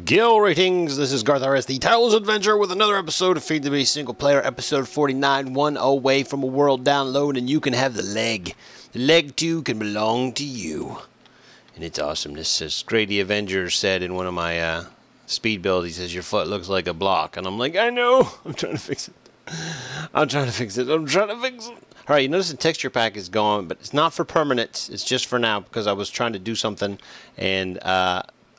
Gil ratings, this is garthrs, the Tales Adventure, with another episode of FTB Single Player, episode 49, one away from a world download, and you can have the leg. The leg, too, can belong to you. And it's awesomeness. As Grady Avenger said in one of my speed builds, he says, your foot looks like a block. And I'm like, I know. I'm trying to fix it. I'm trying to fix it. All right, you notice the texture pack is gone, but it's not for permanent. It's just for now because I was trying to do something, and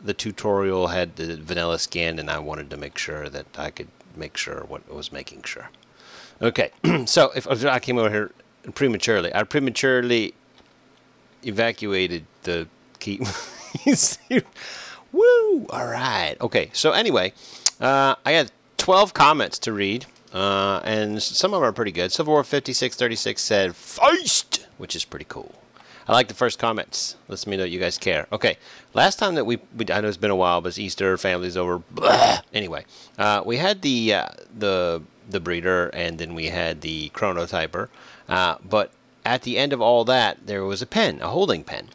the tutorial had the vanilla skin, and I wanted to make sure that I could make sure what it was making sure. Okay, so if I came over here prematurely, I prematurely evacuated the key. Woo! All right. Okay, so anyway, I had 12 comments to read. And some of them are pretty good. Civil War 5636 said Feist, which is pretty cool. I like the first comments. Lets me know you guys care. Okay, last time that we I know it's been a while, but it's Easter, family's over. Blah. Anyway, we had the breeder, and then we had the chronotyper. But at the end of all that, there was a pen, a holding pen.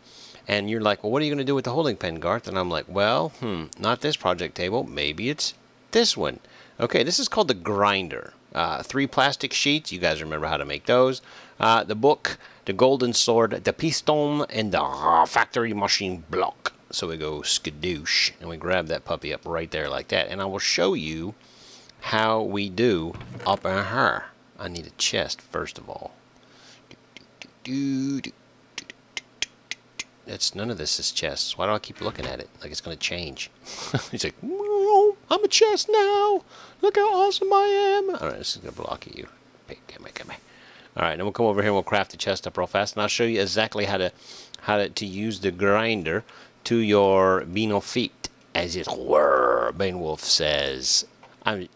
And you're like, well, what are you going to do with the holding pen, Garth? And I'm like, well, not this project table. Maybe it's this one. Okay, this is called the grinder. 3 plastic sheets. You guys remember how to make those. The book, the golden sword, the piston, and the factory machine block. So we go skadoosh, and we grab that puppy up right there like that. And I will show you how we do up in her. I need a chest, first of all. That's none of this is chests. Why do I keep looking at it like it's going to change? He's like, I'm a chest now. Look how awesome I am. All right, this is going to block you. Come here. All right, then we'll come over here and we'll craft the chest up real fast, and I'll show you exactly how to use the grinder to your benefit, as it were. Banewolf says,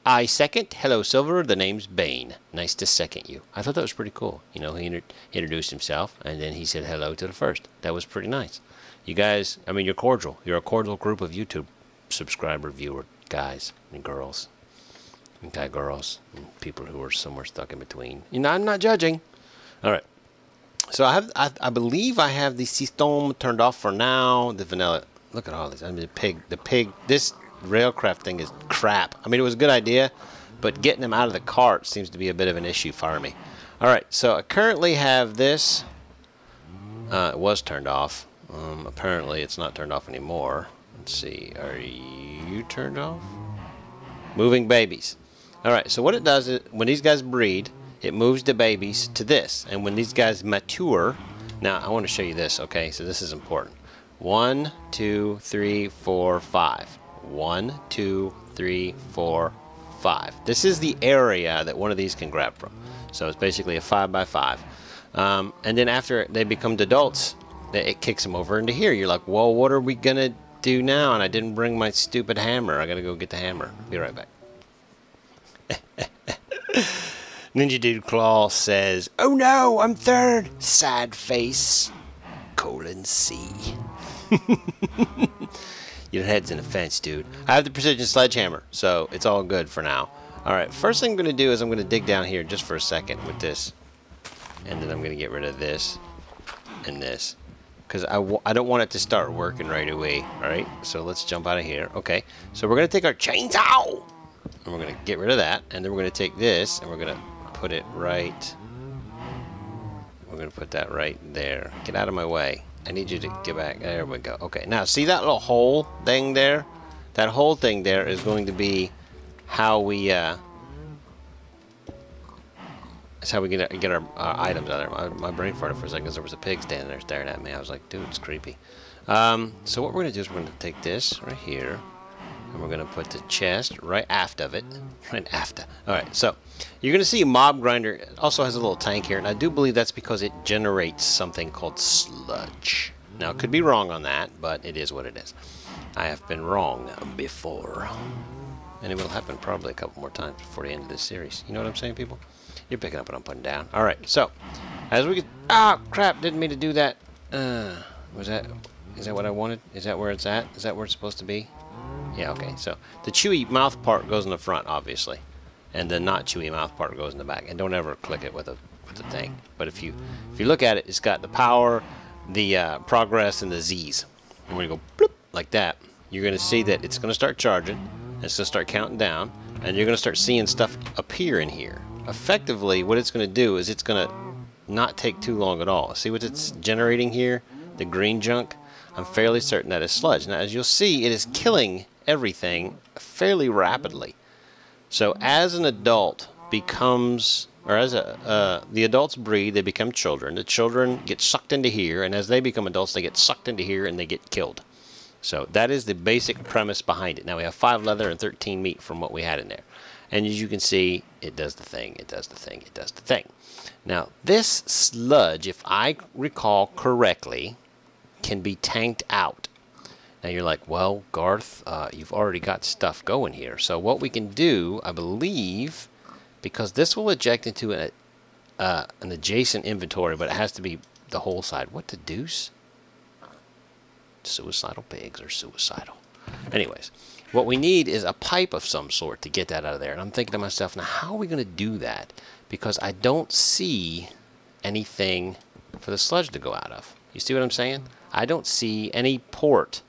I second. Hello, Silver. The name's Bane. Nice to second you. I thought that was pretty cool. You know, he introduced himself, and then he said hello to the first. That was pretty nice. You guys, I mean, you're cordial. You're a cordial group of YouTube subscriber, viewer guys and girls. And guy girls. And people who are somewhere stuck in between. You know, I'm not judging. All right. So I believe I have the system turned off for now. The vanilla. Look at all this. I mean, the pig. This railcraft thing is crap. I mean, it was a good idea, but getting them out of the cart seems to be a bit of an issue for me. All right, so I currently have this. It was turned off. Apparently, it's not turned off anymore. Let's see. Are you turned off? Moving babies. All right, so what it does is when these guys breed, it moves the babies to this, and when these guys mature, now I want to show you this. Okay, so this is important. 1, 2, 3, 4, 5. 1, 2, 3, 4, 5. This is the area that one of these can grab from. So it's basically a 5 by 5. And then after they become adults, it kicks them over into here. You're like, well, what are we going to do now? And I didn't bring my stupid hammer. I got to go get the hammer. Be right back. Ninja Dude Claw says, oh no, I'm third. Sad face. :C. Your head's in a fence, dude. I have the precision sledgehammer, so it's all good for now. Alright, first thing I'm going to do is I'm going to dig down here just for a second with this. And then I'm going to get rid of this and this. Because I don't want it to start working right away. Alright, so let's jump out of here. Okay, so we're going to take our chainsaw! And we're going to get rid of that. And then we're going to take this and we're going to put it right... We're going to put that right there. Get out of my way. I need you to get back. There we go. Okay, now see that little hole thing there? That whole thing there is going to be how we that's how we get our items out of there. My brain farted for a second because there was a pig standing there staring at me. I was like, dude, it's creepy. So what we're going to do is we're going to take this right here, and we're going to put the chest right aft of it. Right after. Alright, so you're going to see Mob Grinder also has a little tank here, and I do believe that's because it generates something called sludge. Now, it could be wrong on that, but it is what it is. I have been wrong before. And it will happen probably a couple more times before the end of this series. You know what I'm saying, people? You're picking up what I'm putting down. Alright, so, as we get... Ah, crap, didn't mean to do that. Is that what I wanted? Is that where it's at? Is that where it's supposed to be? Yeah, okay, so the chewy mouth part goes in the front, obviously. And the not chewy mouth part goes in the back. And don't ever click it with the thing. But if you look at it, it's got the power, the progress, and the Z's. And when you go bloop like that, you're going to see that it's going to start charging, and it's going to start counting down, and you're going to start seeing stuff appear in here. Effectively, what it's going to do is it's going to not take too long at all. See what it's generating here? The green junk? I'm fairly certain that is sludge. Now, as you'll see, it is killing everything fairly rapidly. So as an adult becomes, or as the adults breed, they become children. The children get sucked into here, and as they become adults, they get sucked into here and they get killed. So that is the basic premise behind it. Now we have 5 leather and 13 meat from what we had in there. And as you can see, it does the thing, it does the thing, it does the thing. Now this sludge, if I recall correctly, can be tanked out. Now you're like, well, Garth, you've already got stuff going here. So what we can do, I believe, because this will eject into an adjacent inventory, but it has to be the whole side. What the deuce? Suicidal pigs are suicidal. Anyways, what we need is a pipe of some sort to get that out of there. And I'm thinking to myself, now how are we going to do that? Because I don't see anything for the sludge to go out of. You see what I'm saying? I don't see any port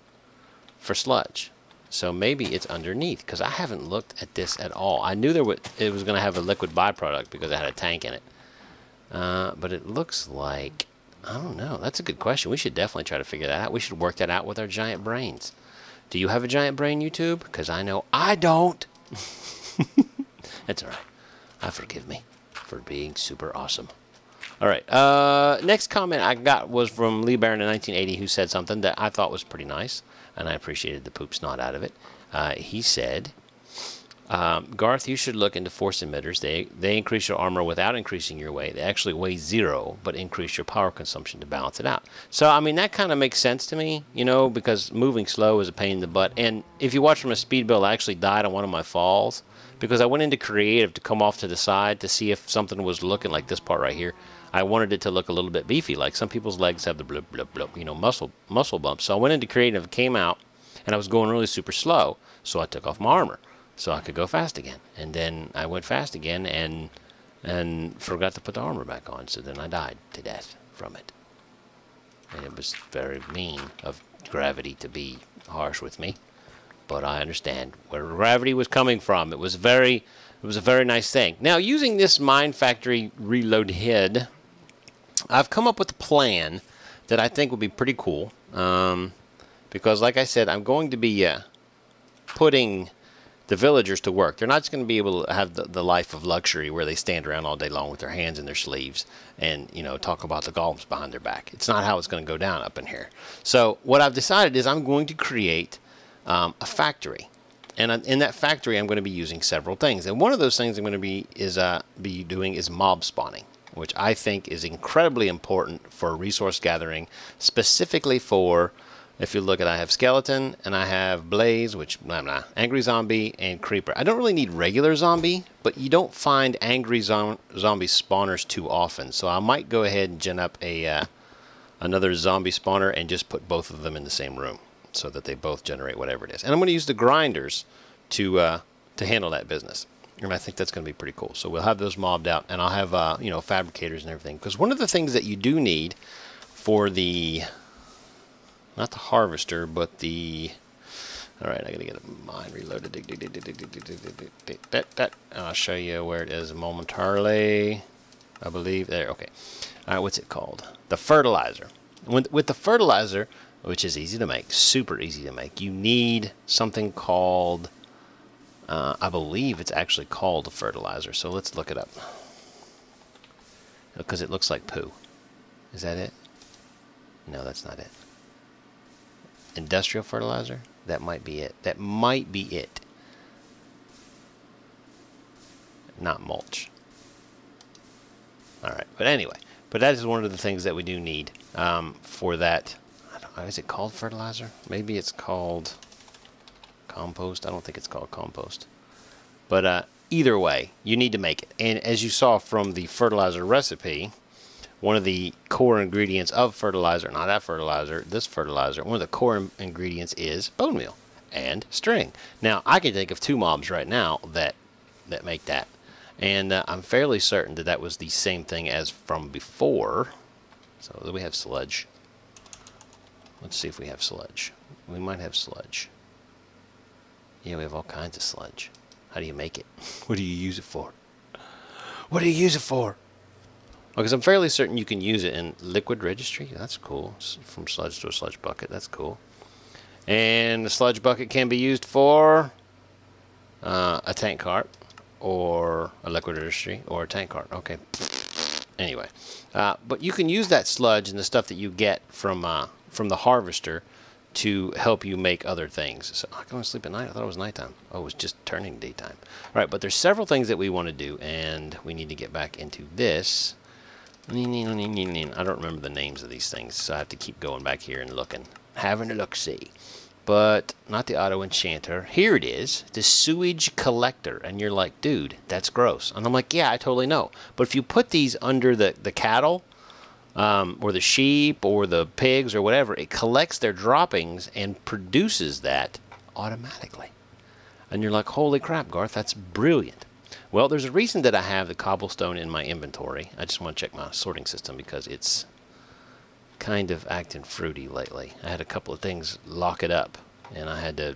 for sludge. So maybe it's underneath, because I haven't looked at this at all. I knew it was going to have a liquid byproduct because it had a tank in it. But it looks like, I don't know. That's a good question. We should definitely try to figure that out. We should work that out with our giant brains. Do you have a giant brain, YouTube? Because I know I don't. That's all right. Forgive me for being super awesome. All right. Next comment I got was from Lee Barron in 1980, who said something that I thought was pretty nice, and I appreciated the poop snot out of it. He said, Garth, you should look into force emitters. They increase your armor without increasing your weight. They actually weigh 0, but increase your power consumption to balance it out. So, I mean, that kind of makes sense to me, you know, because moving slow is a pain in the butt. And if you watch from a speed build, I actually died on one of my falls because I went into creative to come off to the side to see if something was looking like this part right here. I wanted it to look a little bit beefy, like some people's legs have the blub, blub, blub, you know, muscle bumps. So I went into creative, came out, and I was going really super slow, so I took off my armor so I could go fast again. And then I went fast again and forgot to put the armor back on, so then I died to death from it. And it was very mean of gravity to be harsh with me, but I understand where gravity was coming from. It was a very nice thing. Now, using this MineFactory reload head, I've come up with a plan that I think would be pretty cool. Because, like I said, I'm going to be putting the villagers to work. They're not just going to be able to have the life of luxury where they stand around all day long with their hands in their sleeves and, you know, talk about the golems behind their back. It's not how it's going to go down up in here. So what I've decided is I'm going to create a factory. And in that factory, I'm going to be using several things. And one of those things I'm going to be doing is mob spawning, which I think is incredibly important for resource gathering, specifically for, if you look at, I have skeleton and I have blaze, which angry zombie and creeper. I don't really need regular zombie, but you don't find angry zombie spawners too often. So I might go ahead and gen up another zombie spawner and just put both of them in the same room, so that they both generate whatever it is. And I'm going to use the grinders to handle that business. And I think that's going to be pretty cool. So we'll have those mobbed out, and I'll have you know, fabricators and everything. Because one of the things that you do need for the, not the harvester, but the, all right, I got to get a mine reloaded. And I'll show you where it is momentarily. I believe there. Okay. All right, what's it called? The fertilizer. With the fertilizer, which is easy to make, super easy to make, you need something called, I believe it's actually called a fertilizer. So let's look it up. Because it looks like poo. Is that it? No, that's not it. Industrial fertilizer? That might be it. That might be it. Not mulch. Alright, but anyway. But that is one of the things that we do need for that. Is it called fertilizer? Maybe it's called compost. I don't think it's called compost. But either way, you need to make it. And as you saw from the fertilizer recipe, one of the core ingredients of fertilizer, not that fertilizer, this fertilizer, one of the core ingredients is bone meal and string. Now, I can think of 2 mobs right now that make that. And I'm fairly certain that that was the same thing as from before. So we have sludge. Let's see if we have sludge. We might have sludge. Yeah, we have all kinds of sludge. How do you make it? What do you use it for? What do you use it for? Because I'm fairly certain you can use it in liquid registry. That's cool. From sludge to a sludge bucket. That's cool. And the sludge bucket can be used for a tank cart or a liquid registry or a tank cart. Okay. Anyway, but you can use that sludge and the stuff that you get from the harvester to help you make other things. So I can only sleep at night. I thought it was nighttime. Oh, it was just turning daytime. All right, but there's several things that we want to do, and we need to get back into this. I don't remember the names of these things, so I have to keep going back here and looking, having a look-see. But not the auto enchanter. Here it is, the sewage collector. And you're like, dude, that's gross. And I'm like, yeah, I totally know. But if you put these under the cattle, or the sheep, or the pigs, or whatever, it collects their droppings and produces that automatically. And you're like, holy crap, Garth, that's brilliant. Well, there's a reason that I have the cobblestone in my inventory. I just want to check my sorting system because it's kind of acting fruity lately. I had a couple of things lock it up, and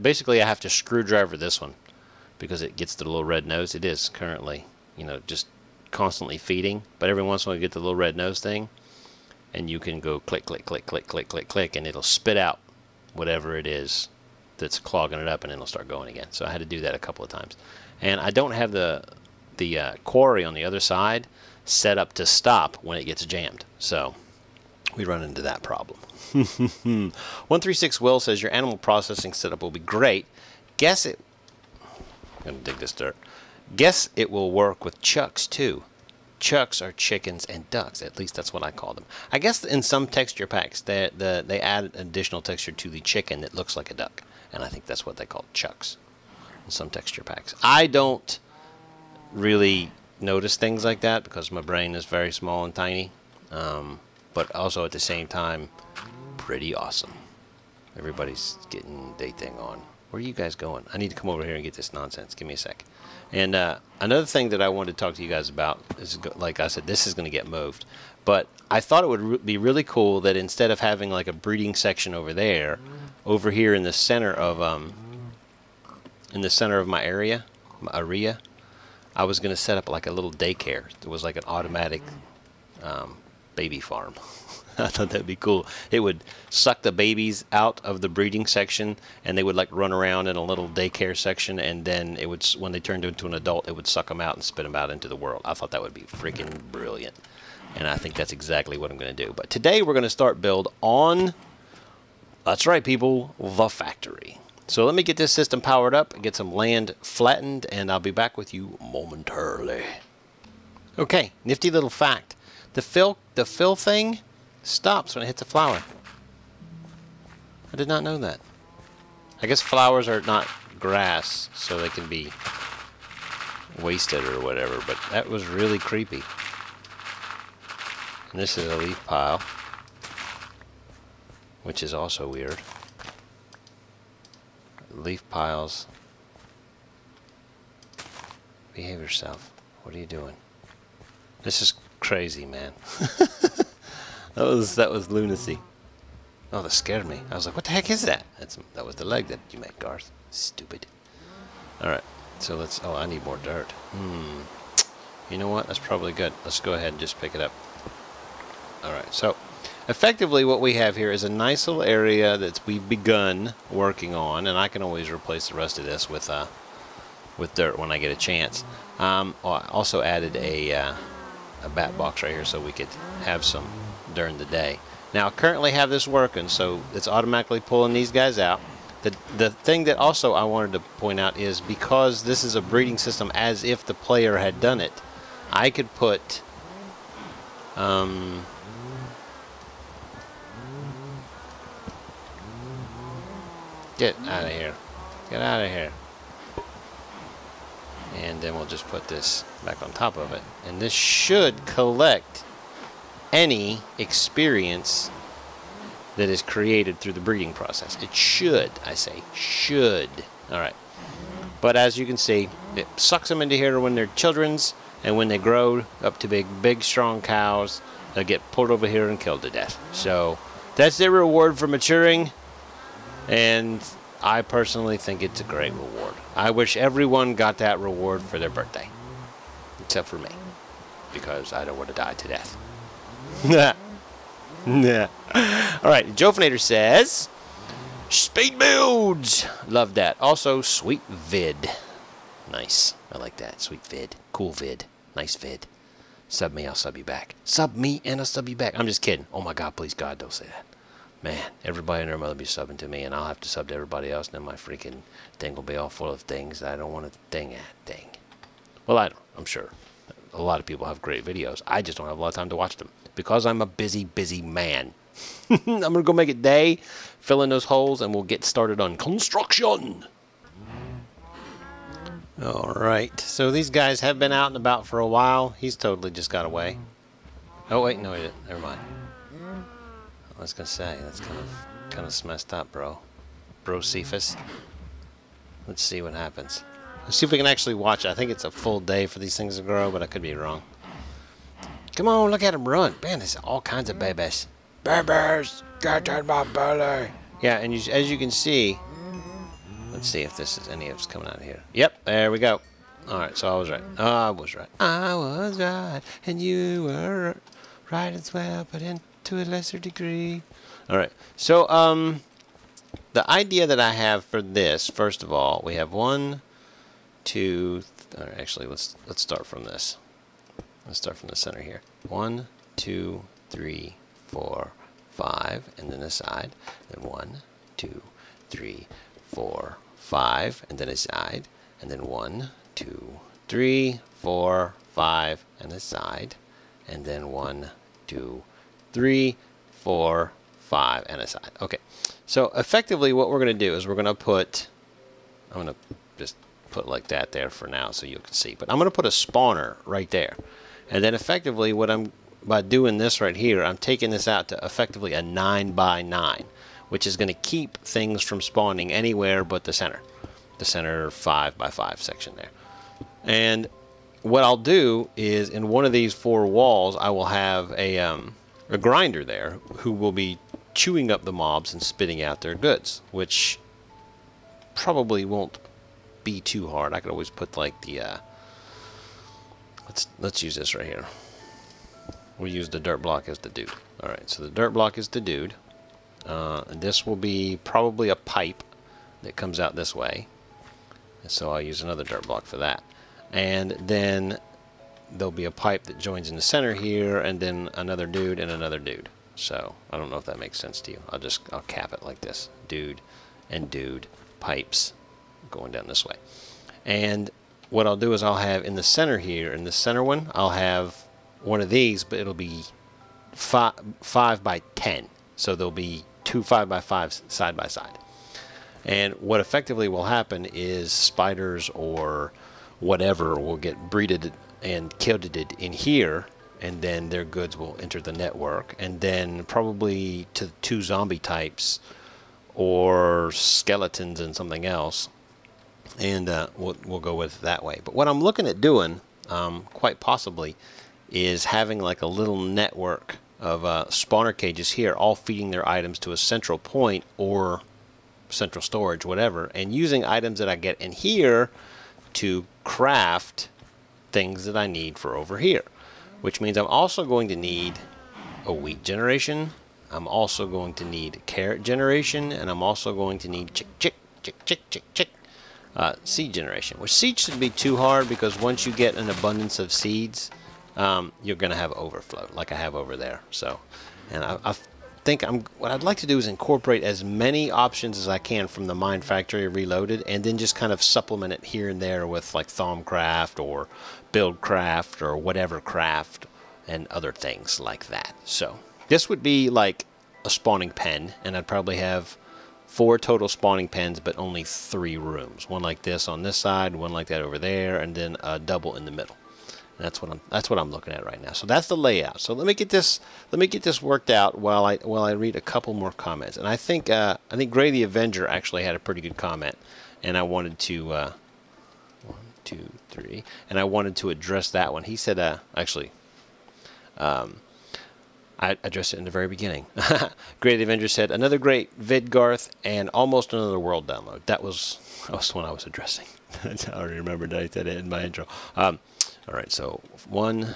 basically I have to screwdriver this one because it gets the little red nose. It is currently, you know, just constantly feeding, but every once in a while you get the little red nose thing, and you can go click, click, click, click, click, click, click, and it'll spit out whatever it is that's clogging it up, and it'll start going again. So I had to do that a couple of times. And I don't have the quarry on the other side set up to stop when it gets jammed. So we run into that problem. 136 Will says, your animal processing setup will be great. Guess it... I'm going to dig this dirt. Guess it will work with chucks too. Chucks are chickens and ducks. At least that's what I call them. I guess in some texture packs, they add additional texture to the chicken that looks like a duck. And I think that's what they call chucks. Some texture packs. I don't really notice things like that because my brain is very small and tiny, but also at the same time pretty awesome. Everybody's getting their thing on. Where are you guys going? I need to come over here and get this nonsense. Give me a sec. And another thing that I wanted to talk to you guys about is, like I said, this is going to get moved, but I thought it would be really cool that instead of having like a breeding section over there, over here in the center of my area, I was going to set up like a little daycare. It was like an automatic baby farm. I thought that'd be cool. It would suck the babies out of the breeding section, and they would like run around in a little daycare section, and then it would, when they turned into an adult, it would suck them out and spit them out into the world. I thought that would be freaking brilliant, and I think that's exactly what I'm going to do. But today we're going to start build on, that's right people, the factory. So let me get this system powered up and get some land flattened, and I'll be back with you momentarily. Okay, nifty little fact. The fill thing stops when it hits a flower. I did not know that. I guess flowers are not grass, so they can be wasted or whatever, but that was really creepy. And this is a leaf pile, which is also weird. Leaf piles. Behave yourself. What are you doing? This is crazy, man. That was lunacy. Oh, that scared me. I was like, what the heck is that? That was the leg that you made, Garth. Stupid. Alright, so let's... Oh, I need more dirt. You know what? That's probably good. Let's go ahead and just pick it up. Alright, so... effectively, what we have here is a nice little area that we've begun working on, and I can always replace the rest of this with dirt when I get a chance. I also added a bat box right here so we could have some during the day. Now, I currently have this working, so it's automatically pulling these guys out. The thing that also I wanted to point out is because this is a breeding system as if the player had done it, I could put get out of here. Get out of here. And then we'll just put this back on top of it. And this should collect any experience that is created through the breeding process. It should, I say, should. Alright. But as you can see, it sucks them into here when they're children's, and when they grow up to big, strong cows, they'll get pulled over here and killed to death. So, that's their reward for maturing. And I personally think it's a great reward. I wish everyone got that reward for their birthday. Except for me. Because I don't want to die to death. Nah. Alright, TheJofonator says, speed builds! Love that. Also, sweet vid. Nice. I like that. Sweet vid. Cool vid. Nice vid. Sub me, I'll sub you back. Sub me and I'll sub you back. I'm just kidding. Oh my God, please God, don't say that. Man, everybody and their mother be subbing to me, and I'll have to sub to everybody else, and then my freaking thing will be all full of things that I don't want to ding at. Dang. Well, I don't. I'm sure. A lot of people have great videos. I just don't have a lot of time to watch them. Because I'm a busy, busy man. I'm going to go make it day, fill in those holes, and we'll get started on construction. Alright, so these guys have been out and about for a while. He's totally just got away. Oh, wait, no, he didn't. Never mind. I was gonna say, that's kind of messed up, bro. Bro Cephas. Let's see what happens. Let's see if we can actually watch it. I think it's a full day for these things to grow, but I could be wrong. Come on, look at him run. Man, there's all kinds of babies. Babies! Get in my belly! Yeah, and as you can see, let's see if this is any of it's coming out of here. Yep, there we go. Alright, so I was right. Oh, I was right. I was right, and you were right as well, but in to a lesser degree. Alright, so the idea that I have for this, first of all, we have 1, 2, actually let's start from this. Let's start from the center here. 1, 2, 3, 4, 5, and then a side. Then 1, 2, 3, 4, 5, and then a side. And then 1, 2, 3, 4, 5, and a side. And then 1, 2, 3, 4, 5, and a side. Okay, so effectively what we're going to do is we're going to put, I'm going to just put like that there for now so you can see, but I'm going to put a spawner right there. And then effectively by doing this right here, I'm taking this out to effectively a 9 by 9, which is going to keep things from spawning anywhere but the center 5 by 5 section there. And what I'll do is in one of these 4 walls, I will have a grinder there who will be chewing up the mobs and spitting out their goods, which probably won't be too hard. I could always put like the let's use this right here. We'll use the dirt block as the dude. Alright, so the dirt block is the dude. And this will be probably a pipe that comes out this way. And so I'll use another dirt block for that. And then there'll be a pipe that joins in the center here, and then another dude and another dude. So I don't know if that makes sense to you. I'll cap it like this. Dude and dude pipes going down this way. And what I'll do is I'll have in the center here, in the center one, I'll have one of these, but it'll be 5 by 10. So there'll be 2 5 by 5s side by side. And what effectively will happen is spiders or whatever will get breeded and killed in here, and then their goods will enter the network, and then probably to 2 zombie types or skeletons and something else, and we'll go with it that way. But what I'm looking at doing, quite possibly, is having like a little network of spawner cages here, all feeding their items to a central point or central storage, whatever, and using items that I get in here to craft things that I need for over here, which means I'm also going to need a wheat generation, I'm also going to need carrot generation, and I'm also going to need seed generation, which seeds shouldn't be too hard because once you get an abundance of seeds, you're going to have overflow like I have over there. So, and I think what I'd like to do is incorporate as many options as I can from the MineFactory Reloaded, and then just kind of supplement it here and there with like Thaumcraft or Buildcraft or whatever craft and other things like that. So this would be like a spawning pen, and I'd probably have 4 total spawning pens, but only 3 rooms. One like this on this side, one like that over there, and then a double in the middle. That's what I'm looking at right now. So that's the layout. So let me get this worked out while I read a couple more comments. And I think Gray the Avenger actually had a pretty good comment, and I wanted to 1, 2, 3, and I wanted to address that one. He said I addressed it in the very beginning. Great Avenger said, another great vid, Garth, and almost another world download. That was the one I was addressing. I already remembered that I said it in my intro. All right, so 1,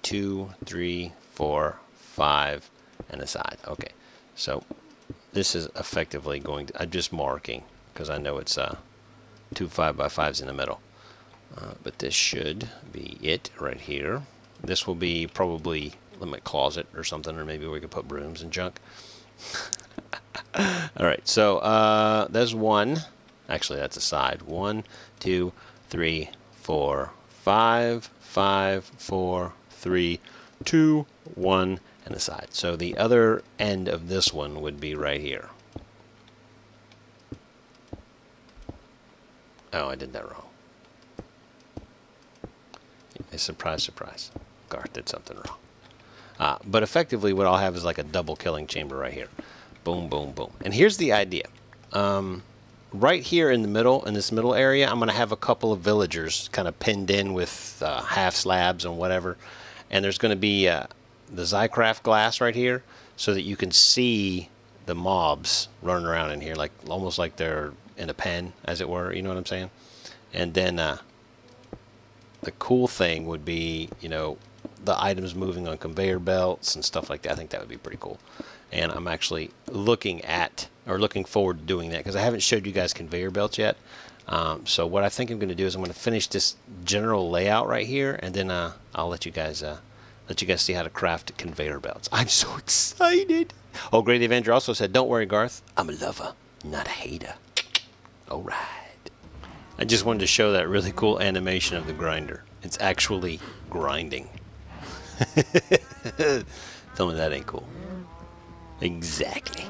2, 3, 4, 5, and a side. Okay, so this is effectively going to, I'm just marking because I know it's 2 5x5s in the middle. But this should be it right here. This will be probably limit closet or something, or maybe we could put brooms and junk. All right, so there's one. Actually, that's a side. 1, 2, 3, 4, 5, 5, 4, 3, 2, 1, and a side. So the other end of this one would be right here. Oh, I did that wrong. Surprise, surprise. Garth did something wrong. But effectively, what I'll have is like a double killing chamber right here. Boom, boom, boom. And here's the idea. Right here in the middle, in this middle area, I'm going to have a couple of villagers kind of pinned in with half slabs and whatever. And there's going to be the Zycraft glass right here so that you can see the mobs running around in here, like almost like they're in a pen, as it were. You know what I'm saying? And then the cool thing would be, you know, the items moving on conveyor belts and stuff like that. I think that would be pretty cool. And I'm actually looking at, or looking forward to doing that, because I haven't showed you guys conveyor belts yet. So what I think I'm going to do is I'm going to finish this general layout right here, and then I'll let you guys see how to craft conveyor belts. I'm so excited. Oh, Great Avenger also said, don't worry, Garth. I'm a lover, not a hater. All right. I just wanted to show that really cool animation of the grinder. It's actually grinding. Tell me that ain't cool. Exactly.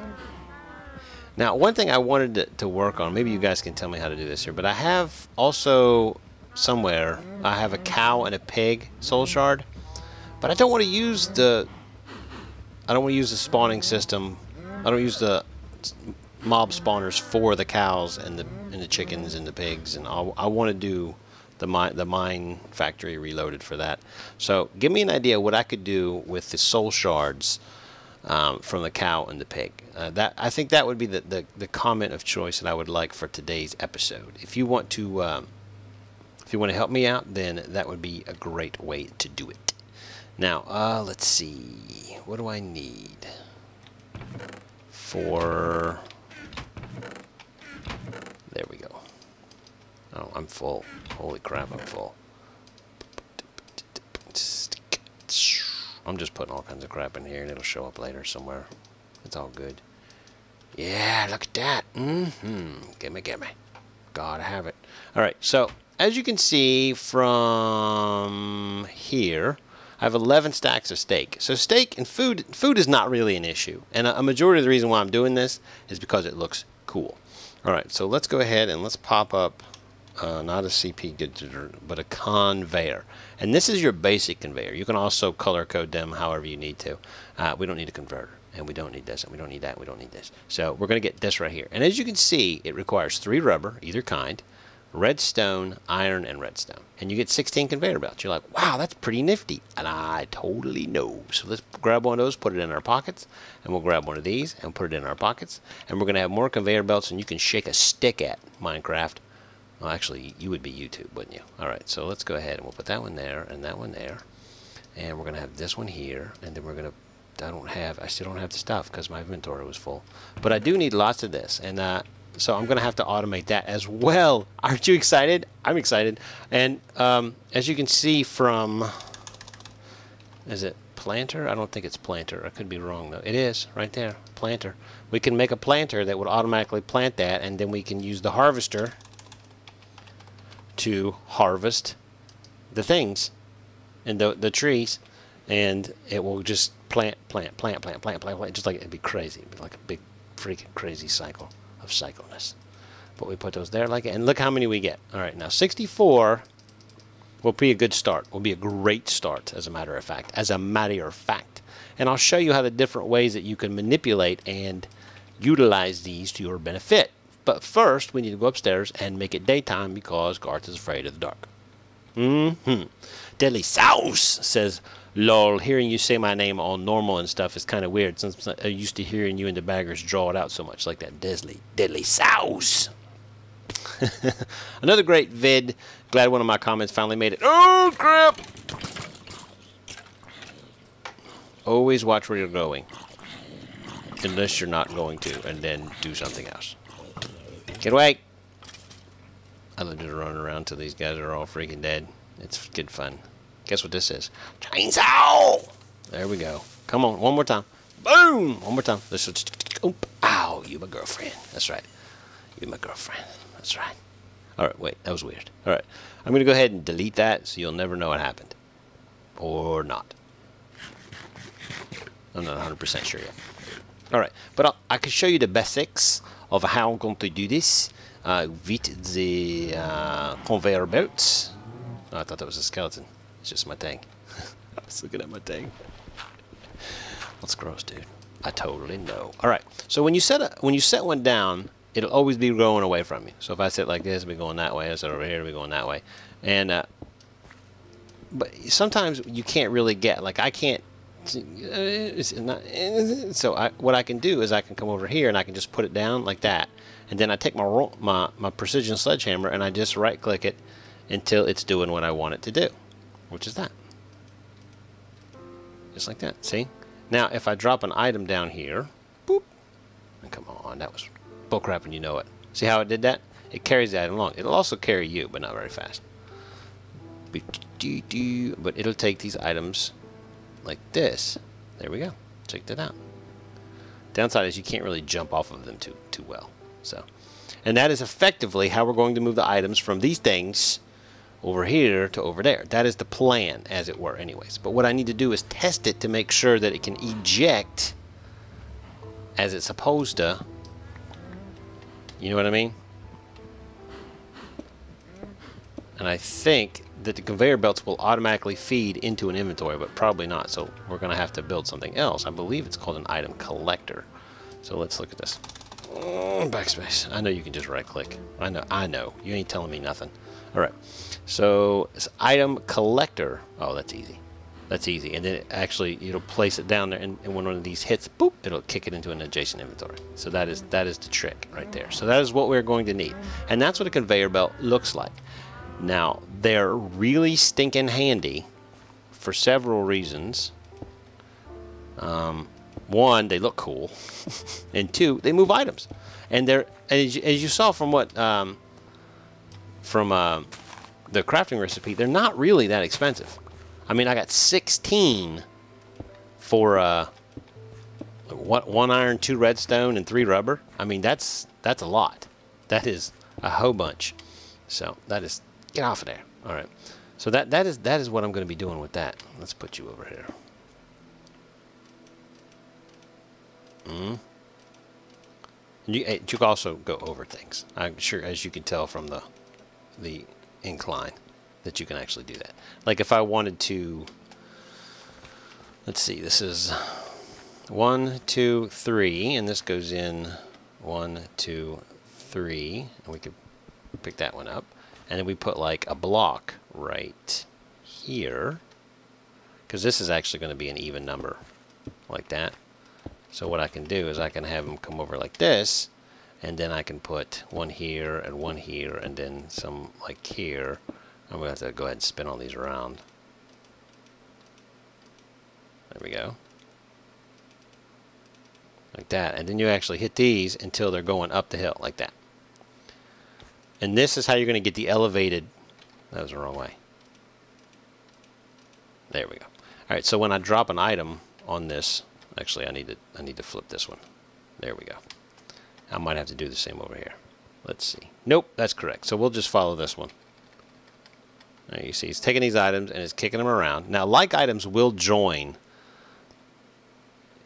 Now, one thing I wanted to work on, maybe you guys can tell me how to do this here, but I have also somewhere, I have a cow and a pig soul shard, but I don't want to use the spawning system. I don't use the mob spawners for the cows and the chickens and the pigs, and I want to do the MineFactory reloaded for that. So give me an idea what I could do with the soul shards from the cow and the pig. I think that would be the comment of choice that I would like for today's episode. If you want to help me out, then that would be a great way to do it. Now let's see, what do I need for? There we go. Oh, I'm full. Holy crap, I'm full. I'm just putting all kinds of crap in here and it'll show up later somewhere. It's all good. Yeah, look at that. Gimme, gimme. Gotta have it. Alright, so as you can see from here, I have 11 stacks of steak. So steak and food is not really an issue. And a majority of the reason why I'm doing this is because it looks cool. Alright, so let's go ahead and let's pop up not a CP digiter, but a conveyor. And this is your basic conveyor. You can also color code them however you need to. We don't need a converter, and we don't need this, and we don't need that, and we don't need this. So we're going to get this right here. And as you can see, it requires 3 rubber, either kind, redstone, iron, and redstone. And you get 16 conveyor belts. You're like, wow, that's pretty nifty. And I totally know. So let's grab one of those, put it in our pockets, and we'll grab one of these and put it in our pockets. And we're going to have more conveyor belts than you can shake a stick at, Minecraft. Well, actually, you would be YouTube, wouldn't you? All right, so let's go ahead and we'll put that one there and that one there. And we're going to have this one here. And then we're going to, I still don't have the stuff because my inventory was full. But I do need lots of this. And so I'm going to have to automate that as well. Aren't you excited? I'm excited. And as you can see from, is it planter? I don't think it's planter. I could be wrong, though. It is, right there, planter. We can make a planter that would automatically plant that, and then we can use the harvester to harvest the things and the trees, and it will just plant, just like it'd be crazy. It'd be like a big freaking crazy cycle of cycleness. But we put those there like it, and look how many we get. All right, now 64 will be a good start. Will be a great start, as a matter of fact. And I'll show you how the different ways that you can manipulate and utilize these to your benefit. But first, we need to go upstairs and make it daytime because Garth is afraid of the dark. Deadly Sauce says, Lol, hearing you say my name on normal and stuff is kind of weird since I'm used to hearing you and the baggers draw it out so much like that deadly sauce. Another great vid. Glad one of my comments finally made it. Oh, crap! Always watch where you're going. Unless you're not going to, and then do something else. Get away! I love to run around till these guys are all freaking dead. It's good fun. Guess what this is? Chainsaw! There we go. Come on, one more time. Boom! One more time. This is. Ow, you my girlfriend. That's right. You my girlfriend. That's right. Alright, wait, that was weird. Alright, I'm going to go ahead and delete that so you'll never know what happened. Or not. I'm not 100% sure yet. Alright, but I can show you the basics of how I'm going to do this with the conveyor belts. Oh, I thought that was a skeleton. It's just my thing. I was looking at my thing. That's gross, dude. I totally know. Alright, so when you set one down, it'll always be going away from you. So if I sit like this, it'll be going that way. I sit over here, it'll be going that way. And but sometimes you can't really get, like I can't. It's not, so what I can do is I can come over here and I can just put it down like that, and then I take my precision sledgehammer and I just right click it until it's doing what I want it to do, which is that. Just like that. See? Now if I drop an item down here, boop, and come on, that was bullcrap and you know it. See how it did that? It carries the item along. It'll also carry you, but not very fast. But it'll take these items like this. There we go. Check that out. Downside is you can't really jump off of them too well. So, and that is effectively how we're going to move the items from these things over here to over there. That is the plan, as it were, anyways. But what I need to do is test it to make sure that it can eject as it's supposed to. You know what I mean? And I think that the conveyor belts will automatically feed into an inventory, but probably not. So we're going to have to build something else. I believe it's called an item collector. So let's look at this. Backspace. I know you can just right click. I know. You ain't telling me nothing. All right. So this item collector. Oh, that's easy. That's easy. And then it'll place it down there, and when one of these hits, boop, it'll kick it into an adjacent inventory. So that is the trick right there. So that is what we're going to need. And that's what a conveyor belt looks like. Now, they're really stinking handy for several reasons. One, they look cool. And two, they move items. And they're, as you saw from what the crafting recipe, they're not really that expensive. I mean, I got 16 for 1 iron, 2 redstone, and 3 rubber. I mean, that's a lot. That is a whole bunch. So that is. Get off of there. All right. So that is what I'm going to be doing with that. Let's put you over here. You can also go over things. I'm sure, as you can tell from the incline, that you can actually do that. Like if I wanted to, let's see, this is 1, 2, 3, and this goes in 1, 2, 3, and we could pick that one up. And then we put like a block right here, because this is actually going to be an even number like that. So what I can do is I can have them come over like this, and then I can put one here, and then some like here. I'm going to have to go ahead and spin all these around. There we go. Like that. And then you actually hit these until they're going up the hill like that. And this is how you're going to get the elevated. That was the wrong way. There we go. All right, so when I drop an item on this, actually I need to flip this one. There we go. I might have to do the same over here. Let's see. Nope, that's correct. So we'll just follow this one. Now you see, it's taking these items and it's kicking them around. Now, like items will join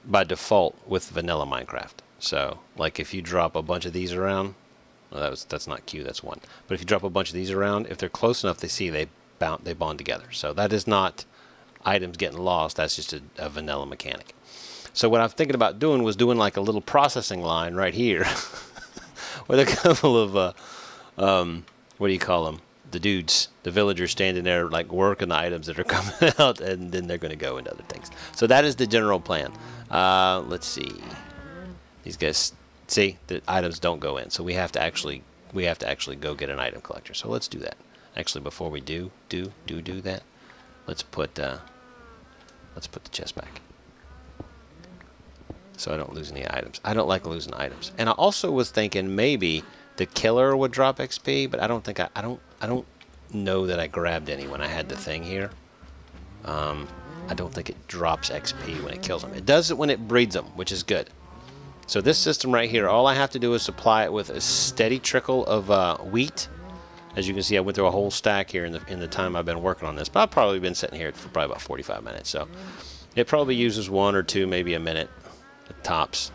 by default with vanilla Minecraft. So, like if you drop a bunch of these around. Well, that's not Q, that's 1. But if you drop a bunch of these around, if they're close enough, they bond together. So that is not items getting lost. That's just a vanilla mechanic. So what I'm thinking about doing was doing like a little processing line right here with a couple of what do you call them? the dudes, the villagers standing there like working the items that are coming out, and then they're going to go into other things. So that is the general plan. Let's see. These guys, see, the items don't go in, so we have to actually go get an item collector. So let's do that. Actually, before we do that, let's put the chest back, so I don't lose any items. I don't like losing items. And I also was thinking maybe the killer would drop XP, but I don't think I don't know that I grabbed any when I had the thing here. I don't think it drops XP when it kills them. It does it when it breeds them, which is good. So this system right here, all I have to do is supply it with a steady trickle of wheat. As you can see, I went through a whole stack here in the time I've been working on this. But I've probably been sitting here for probably about 45 minutes. So it probably uses 1 or 2, maybe a minute at tops.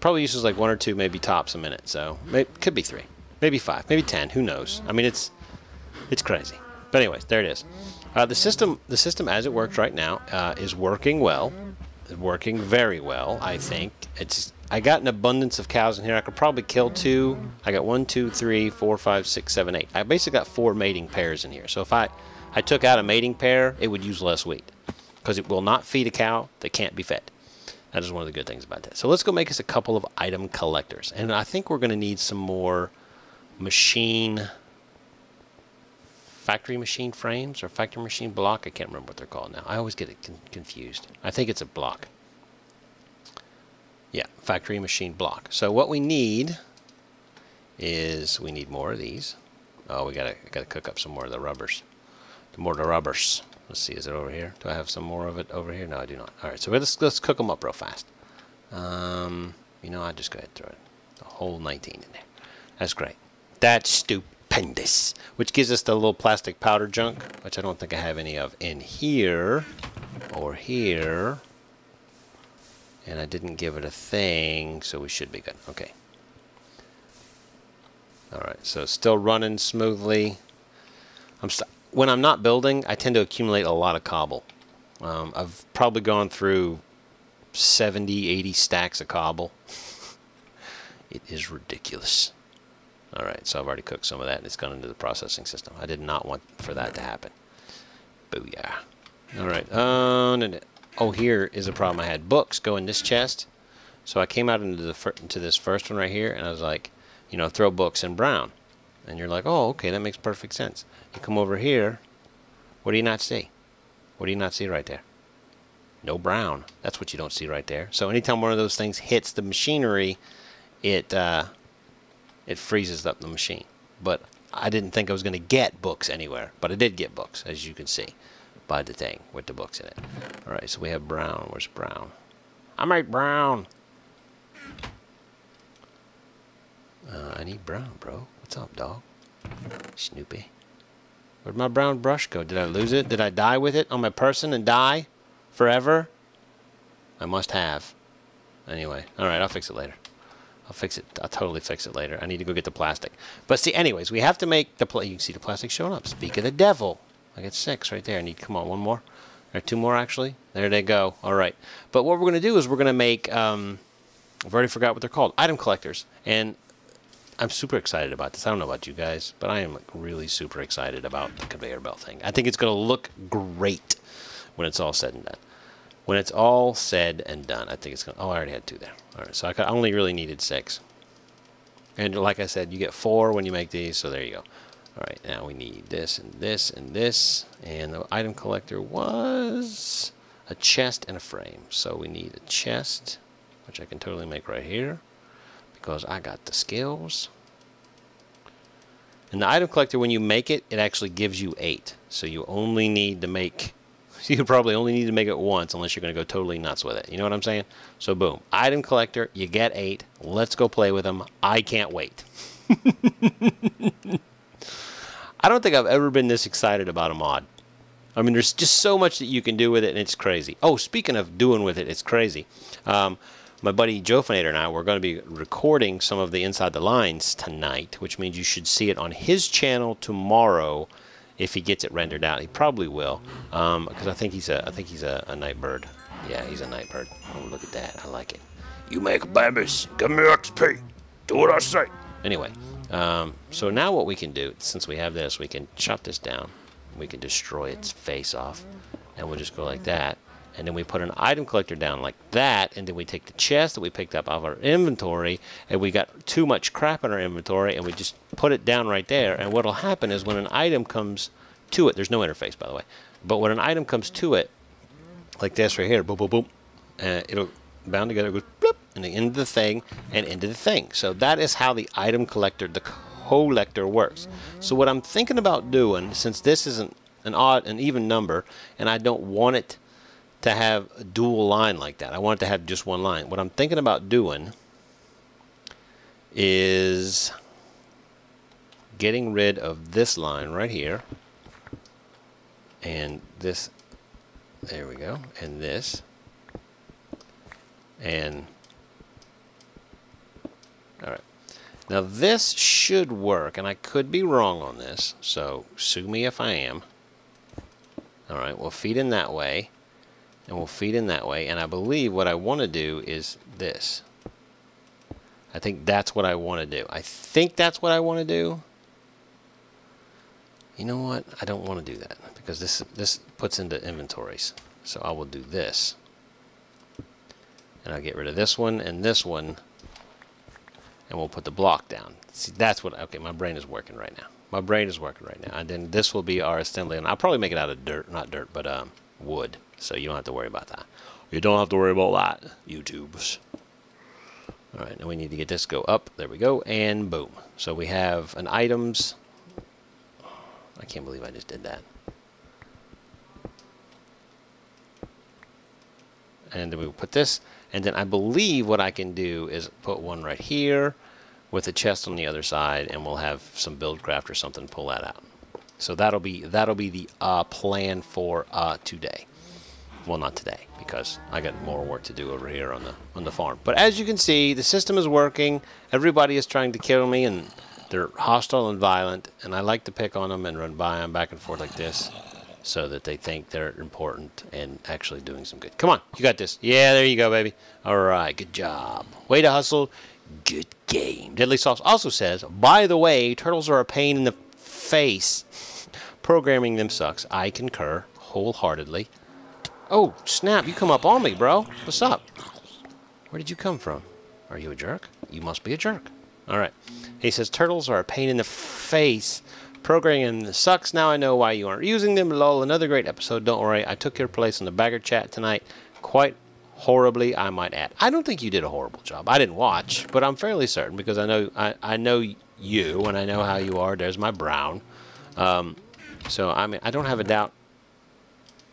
Probably uses like 1 or 2, maybe tops a minute. So it could be 3, maybe 5, maybe 10. Who knows? I mean, it's crazy. But anyways, there it is. The system as it works right now is working well. It's working very well, I think. I got an abundance of cows in here. I could probably kill 2. I got 1, 2, 3, 4, 5, 6, 7, 8. I basically got 4 mating pairs in here. So if I took out a mating pair, it would use less wheat, because it will not feed a cow that can't be fed. That is one of the good things about that. So let's go make us a couple of item collectors. And I think we're going to need some more factory machine frames or factory machine block. I can't remember what they're called now. I always get it confused. I think it's a block. Yeah, factory machine block. So what we need is we need more of these. Oh, I gotta cook up some more of the rubbers. Let's see, is it over here? Do I have some more of it over here? No, I do not. All right, so let's cook them up real fast. You know, I'll just go ahead and throw it. The whole 19 in there. That's great. That's stupendous. Which gives us the little plastic powder junk, which I don't think I have any of in here or here. And I didn't give it a thing, so we should be good. Okay. All right, so it's still running smoothly. When I'm not building, I tend to accumulate a lot of cobble. I've probably gone through 70, 80 stacks of cobble. It is ridiculous. All right, so I've already cooked some of that, and it's gone into the processing system. I did not want for that to happen. Booyah. All right. Oh, here is a problem I had. Books go in this chest. So I came out into this first one right here, and I was like, you know, throw books in brown. And you're like, oh, okay, that makes perfect sense. You come over here. What do you not see? What do you not see right there? No brown. That's what you don't see right there. So anytime one of those things hits the machinery, it freezes up the machine. But I didn't think I was going to get books anywhere. But I did get books, as you can see, by the thing with the books in it. All right, so we have brown. Where's brown? I make brown. I need brown, bro. What's up, dog? Snoopy. Where'd my brown brush go? Did I lose it? Did I die with it on my person and die forever? I must have. Anyway, all right, I'll fix it later. I'll fix it. I'll totally fix it later. I need to go get the plastic. But see, anyways, we have to make the you can see the plastic showing up. Speak of the devil. I got 6 right there. I need, come on, 1 more. Or 2 more, actually. There they go. All right. But what we're going to do is we're going to make, I've already forgot what they're called, item collectors. And I'm super excited about this. I don't know about you guys, but I am like really super excited about the conveyor belt thing. I think it's going to look great when it's all said and done. When it's all said and done, I think it's going to... Oh, I already had 2 there. All right, so I only really needed 6. And like I said, you get 4 when you make these, so there you go. All right, now we need this and this and this. And the item collector was a chest and a frame. So we need a chest, which I can totally make right here, because I got the skills. And the item collector, when you make it, it actually gives you 8. So you only need to make... You probably only need to make it once, unless you're going to go totally nuts with it. You know what I'm saying? So boom. Item collector, you get 8. Let's go play with them. I can't wait. I don't think I've ever been this excited about a mod. I mean, there's just so much that you can do with it, and it's crazy. Oh, speaking of doing with it, it's crazy. My buddy TheJofonator and I, we're going to be recording some of the Inside the Lines tonight, which means you should see it on his channel tomorrow if he gets it rendered out. He probably will, because I think he's a night bird. Yeah, he's a night bird. Oh, look at that. I like it. You make babies. Give me XP. Do what I say. Anyway, so now what we can do, since we have this, we can chop this down. We can destroy its face off. And we'll just go like that. And then we put an item collector down like that. And then we take the chest that we picked up out of our inventory. And we got too much crap in our inventory. And we just put it down right there. And what will happen is when an item comes to it, there's no interface, by the way. But when an item comes to it, like this right here, boom, boom, boom, it'll bound together, goes bloop, and into the thing, and into the thing. So that is how the item collector, the collector works. So what I'm thinking about doing, since this isn't an even number, and I don't want it to have a dual line like that. I want it to have just one line. What I'm thinking about doing is getting rid of this line right here, and this. There we go. And this. And all right. Now this should work, and I could be wrong on this, so sue me if I am. All right, we'll feed in that way, and we'll feed in that way, and I believe what I want to do is this. I think that's what I want to do. I think that's what I want to do. You know what? I don't want to do that because this puts into inventories. So I will do this. And I'll get rid of this one and this one. And we'll put the block down. See, that's what, okay, my brain is working right now. My brain is working right now. And then this will be our assembly. And I'll probably make it out of dirt, not dirt, but wood. So you don't have to worry about that. You don't have to worry about that, YouTubes. All right, now we need to get this go up. There we go. And boom. So we have an items. I can't believe I just did that. And then we will put this. And then I believe what I can do is put one right here with a chest on the other side, and we'll have some BuildCraft or something pull that out. So that'll be the plan for today. Well, not today, because I got more work to do over here on the farm. But as you can see, the system is working. Everybody is trying to kill me, and they're hostile and violent, and I like to pick on them and run by them back and forth like this so that they think they're important and actually doing some good. Come on, you got this. Yeah, there you go, baby. All right, good job. Way to hustle. Good game. Deadly Sauce also says, by the way, turtles are a pain in the face. Programming them sucks. I concur wholeheartedly. Oh, snap, you come up on me, bro. What's up? Where did you come from? Are you a jerk? You must be a jerk. All right. He says, turtles are a pain in the face. Programming them sucks. Now I know why you aren't using them. Lol, another great episode. Don't worry. I took your place in the BAGr chat tonight. Quite horribly, I might add. I don't think you did a horrible job. I didn't watch, but I'm fairly certain because I know you, and I know how you are. There's my brown. So, I mean, I don't have a doubt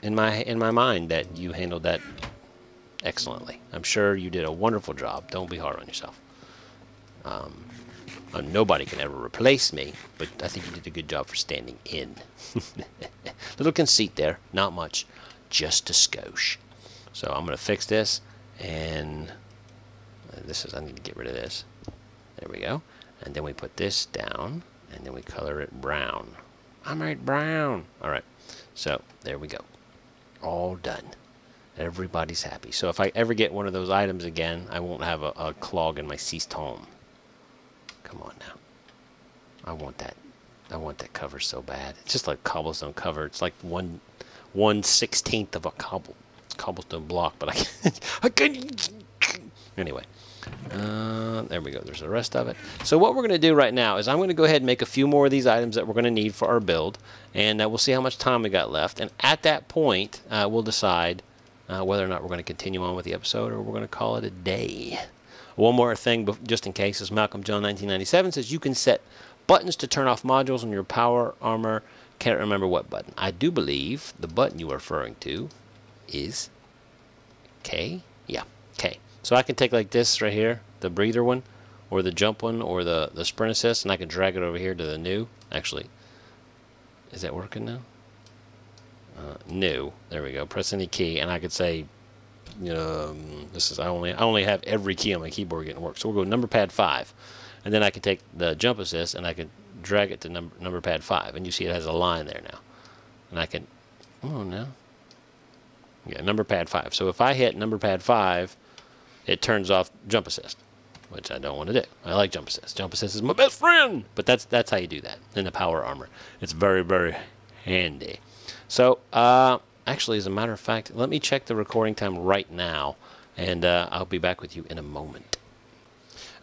in my mind that you handled that excellently. I'm sure you did a wonderful job. Don't be hard on yourself. Nobody can ever replace me, but I think you did a good job for standing in. Little conceit there, not much, just a skosh. So I'm going to fix this, and I need to get rid of this. There we go. And then we put this down, and then we color it brown. I made brown. All right, so there we go. All done. Everybody's happy. So if I ever get one of those items again, I won't have a clog in my ceased home. Come on now. I want that cover so bad. It's just like cobblestone cover. It's like 1/16 of a cobblestone block, but I can't. Anyway, there we go. There's the rest of it. So what we're going to do right now is I'm going to go ahead and make a few more of these items that we're going to need for our build, and we'll see how much time we got left. And at that point, we'll decide whether or not we're going to continue on with the episode or we're going to call it a day. One more thing, just in case, is Malcolm John 1997 says you can set buttons to turn off modules on your power armor. Can't remember what button. I do believe the button you are referring to is K. Yeah, K. So I can take like this right here, the breather one, or the jump one, or the sprint assist, and I can drag it over here to the new. Actually, is that working now? New. There we go. Press any key, and I could say. This is I only have every key on my keyboard getting work. So we'll go number pad 5, and then I can take the jump assist and I can drag it to number pad 5, and you see it has a line there now, and I can come on now. Yeah, number pad 5. So if I hit number pad 5, it turns off jump assist, which I don't want to do. I like jump assist. Jump assist is my best friend. But that's how you do that in the power armor. It's very, very handy. So actually, as a matter of fact, let me check the recording time right now, and I'll be back with you in a moment.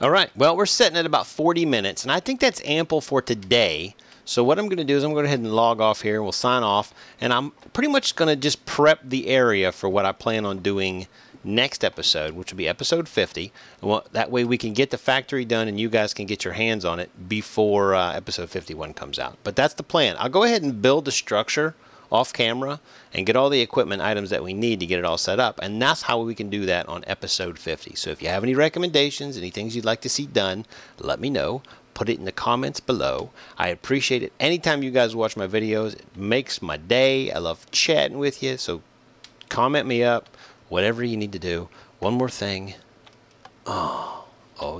All right. Well, we're sitting at about 40 minutes, and I think that's ample for today. So what I'm going to do is I'm going to go ahead and log off here. We'll sign off, and I'm pretty much going to just prep the area for what I plan on doing next episode, which will be episode 50. That way we can get the factory done and you guys can get your hands on it before episode 51 comes out. But that's the plan. I'll go ahead and build the structure off camera and get all the equipment items that we need to get it all set up, and that's how we can do that on episode 50. So if you have any recommendations, any things you'd like to see done, let me know. Put it in the comments below. I appreciate it anytime you guys watch my videos. It makes my day. I love chatting with you, so comment me up, whatever you need to do. One more thing. Oh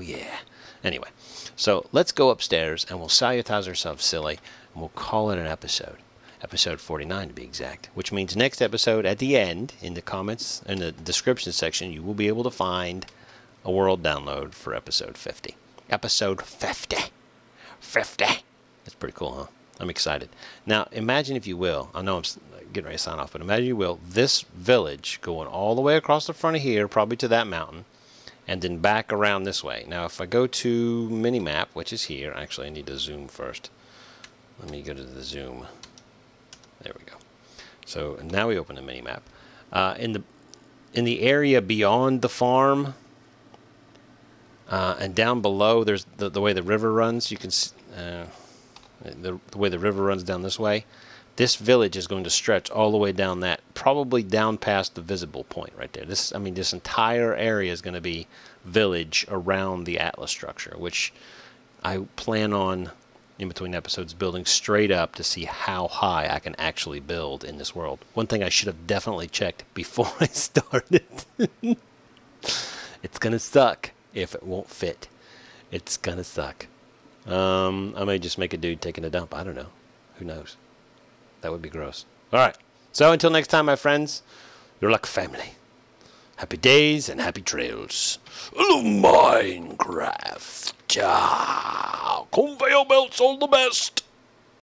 yeah. Anyway, so let's go upstairs and we'll salutize ourselves silly, and we'll call it an episode. Episode 49 to be exact, which means next episode at the end, in the comments, in the description section, you will be able to find a world download for episode 50. Episode 50. 50. That's pretty cool, huh? I'm excited. Now, imagine if you will, I know I'm getting ready to sign off, but imagine you will, this village going all the way across the front of here, probably to that mountain, and then back around this way. Now, if I go to minimap, which is here, actually I need to zoom first. Let me go to the zoom. There we go. So now we open the minimap. In the area beyond the farm, and down below, there's the way the river runs. You can see the way the river runs down this way. This village is going to stretch all the way down that, probably down past the visible point right there. This entire area is going to be village around the Atlas structure, which I plan on, in between episodes, building straight up to see how high I can actually build in this world. One thing I should have definitely checked before I started. It's going to suck if it won't fit. It's gonna suck. I may just make a dude taking a dump. I don't know. Who knows? That would be gross. Alright. So until next time, my friends, you're like family. Happy days and happy trails. Minecraft. Conveyor belts all the best.